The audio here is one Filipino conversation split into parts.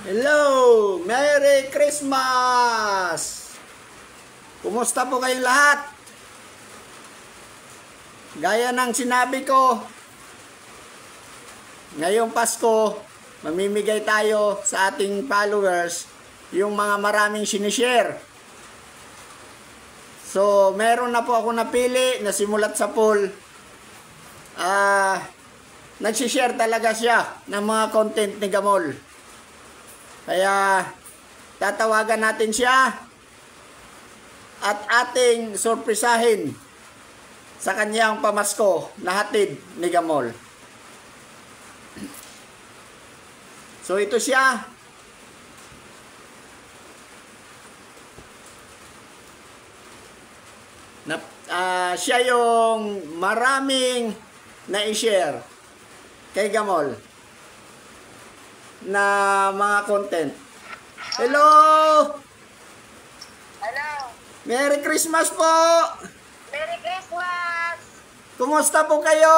Hello! Merry Christmas! Kumusta po kayong lahat? Gaya ng sinabi ko, ngayong Pasko, mamimigay tayo sa ating followers yung mga maraming sinishare. So, meron na po ako napili na simulat sa poll. Nagsishare talaga siya ng mga content ni Gamol. Kaya tatawagan natin siya at ating sorpresahin sa kanyang pamasko na hatid ni Gamol. So ito siya. Siya yung maraming na-share kay Gamol na mga content. Hello! Hello! Merry Christmas po! Merry Christmas! Kumusta po kayo?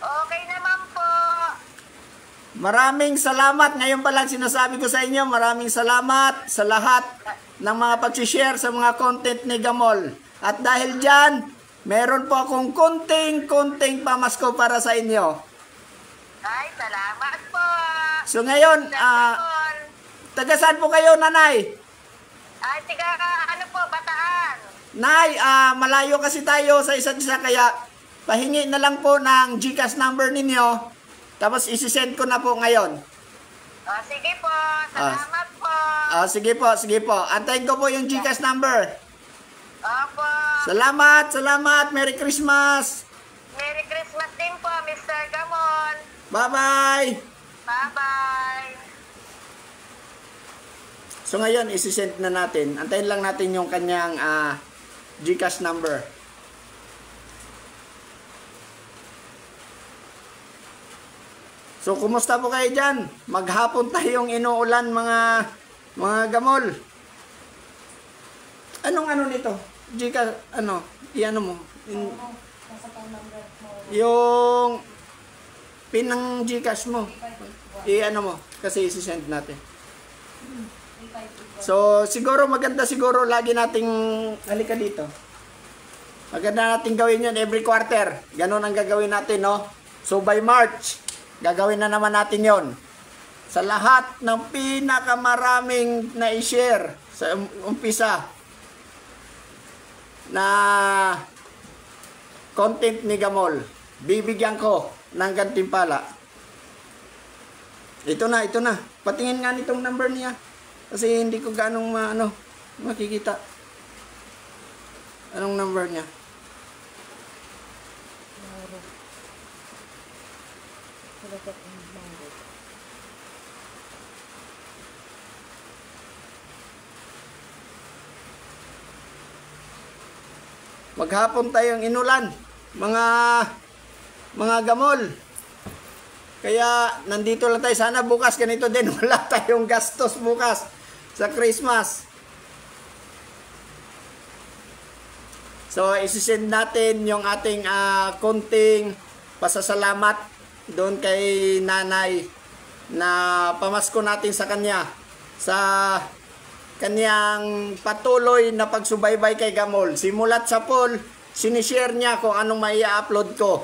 Okay naman po. Maraming salamat. Ngayon pa lang sinasabi ko sa inyo, maraming salamat sa lahat ng mga pag-share sa mga content ni Gamol. At dahil dyan, meron po akong konting pamasko para sa inyo. Ay, salamat po. So ngayon, taga saan po kayo, nanay? Ay, tiga ano po, Bataan. Nay, malayo kasi tayo sa isa't isa, kaya pahingi na lang po ng GCash number ninyo. Tapos isisend ko na po ngayon. Sige po, salamat po. Sige po. Antayin ko po yung GCash number. Opo. Salamat. Merry Christmas. Merry Christmas din po, Mr. Gamon. Bye-bye. Bye-bye. So ngayon, isisend na natin. Antayin lang natin yung kanyang GCash number. So, kumusta po kayo dyan? Maghapon tayong inuulan mga Gamol. Anong ano nito? GCash, i-ano mo? Yung pinang GCash mo. I-ano mo? Kasi isisend natin. So, maganda siguro lagi nating, halika dito. Maganda nating gawin yun every quarter. Ganon ang gagawin natin, no? So, by March, gagawin na naman natin yon. Sa lahat ng pinakamaraming na-share sa umpisa na content ni Gamol, bibigyan ko ng gantimpala. Ito na. Patingin nga nitong number niya. Kasi hindi ko ganong makikita. Anong number niya? Maghapon tayong inulan, mga Gamol. Kaya nandito lang tayo. Sana bukas ganito din. Wala tayong gastos bukas sa Christmas. So, isisend natin yung ating konting pasasalamat doon kay nanay na pamasko natin sa kanya sa kanyang patuloy na pagsubaybay kay Gamol. Simulat sa poll, sinishare niya kung anong mai-upload ko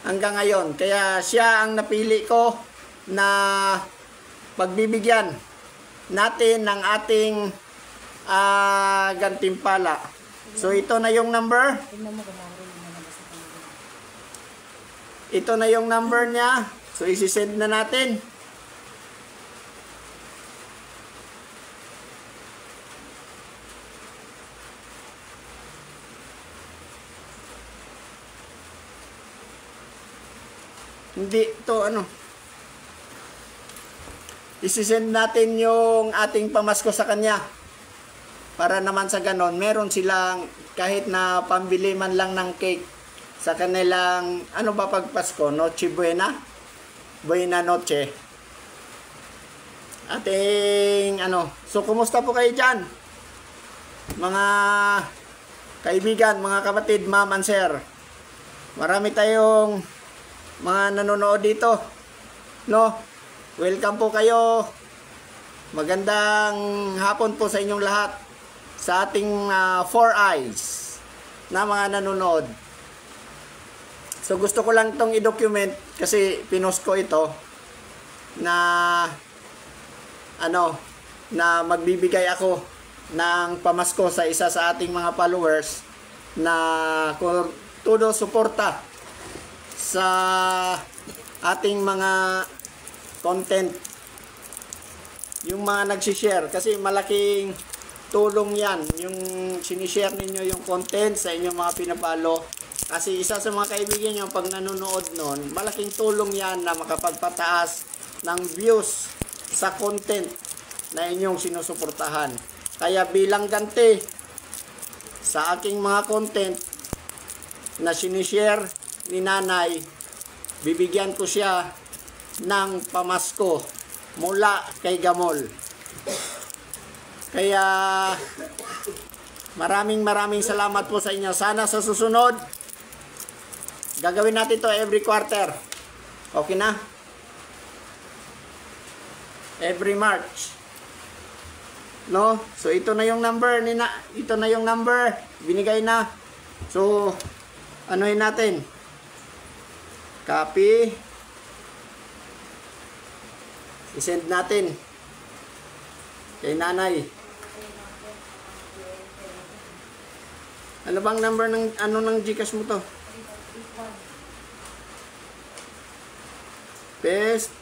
hanggang ngayon. Kaya siya ang napili ko na pagbibigyan natin ng ating gantimpala. So ito na yung number. Ito na yung number niya. So isisend na natin. Hindi, isisend natin yung ating pamasko sa kanya. Para naman sa ganon, meron silang kahit na pambili man lang ng cake sa kanilang, pag Pasko? Noche Buena? Buena Noche. So kumusta po kayo dyan? Mga kaibigan, mga kapatid, ma'am and sir. Marami tayong mga nanonood dito, no? Welcome po kayo Magandang hapon po sa inyong lahat. Sa ating Four Eyes na mga nanonood. So gusto ko lang itong i-document kasi pinost ko ito na na magbibigay ako ng pamasko sa isa sa ating mga followers na todo suporta sa ating mga content, yung mga nagsishare, kasi malaking tulong yan yung sinishare ninyo yung content sa inyong mga pinapalo, kasi isa sa mga kaibigan nyo pag nanonood nun, malaking tulong yan na makapagpataas ng views sa content na inyong sinusuportahan. Kaya bilang ganti sa aking mga content na sinishare ni Nanay, bibigyan ko siya ng pamasko mula kay Gamol. Kaya maraming salamat po sa inyo. Sana sa susunod gagawin natin to every quarter. Okay na? Every March. No? So ito na yung number ito na yung number binigay na. So anuhin natin. Copy. I-send natin kay Nanay. Ano bang number ng ng GCash mo to? Paste.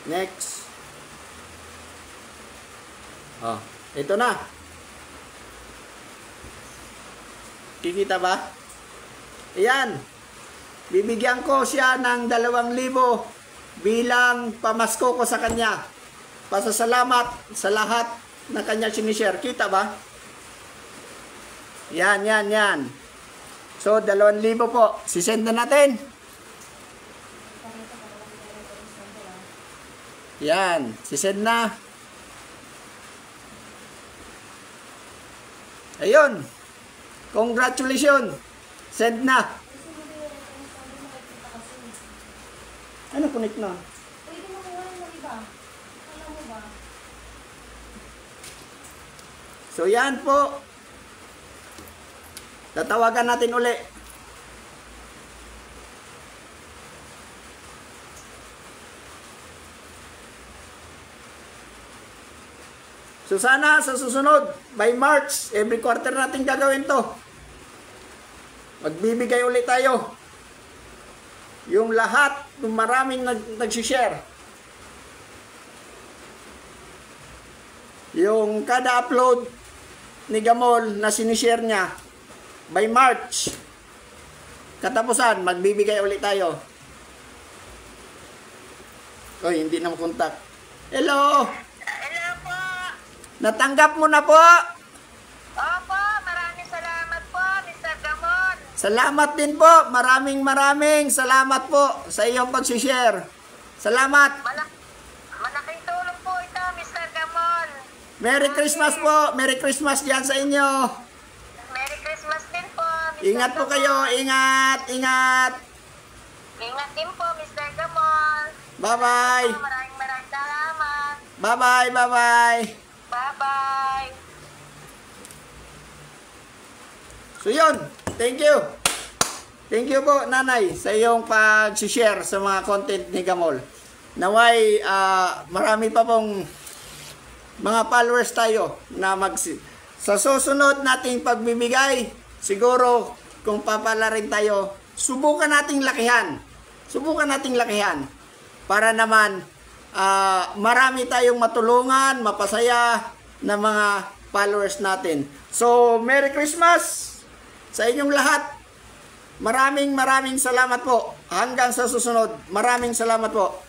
Next. Oh, ito na. Kikita ba? Ayan. Bibigyan ko siya ng 2,000 bilang pamasko ko sa kanya. Pasasalamat sa lahat na kanya sinishare. Kita ba? Yan. So, 2,000 po. Sisend na natin. Yan. Sisend na. Ayun. Congratulations. Send na. Ano connect na? Pwede mo kuha ng iba. Alam mo ba? So yan po. Tatawagan natin uli. So sana sa susunod, by March, every quarter natin gagawin to. Magbibigay ulit tayo. Yung lahat, yung maraming nagsishare. Yung kada upload ni Gamol na sinishare niya, by March, katapusan, magbibigay ulit tayo. Oy, hindi na makontak. Hello! Hello po. Natanggap mo na po! Opo, maraming salamat po, Mr. Gamon. Salamat din po. Maraming salamat po sa iyong pag-share. Salamat. Malaking tulong po ito, Mr. Gamon. Merry Christmas po. Merry Christmas diyan sa inyo. Merry Christmas din po, Mr. Ingat po kayo. Ingat. Ingat din po, Mr. Gamon. Bye-bye. Maraming salamat. Bye-bye. Bye-bye. So yun. Thank you. Thank you po, Nanay, sa iyong pag-share sa mga content ni Gamol. Naway, marami pa pong mga followers tayo na sa susunod nating pagbibigay, siguro kung papala rin tayo, subukan nating lakihan para naman marami tayong matulungan, mapasaya na mga followers natin. So, Merry Christmas sa inyong lahat. Maraming salamat po. Hanggang sa susunod. Maraming salamat po.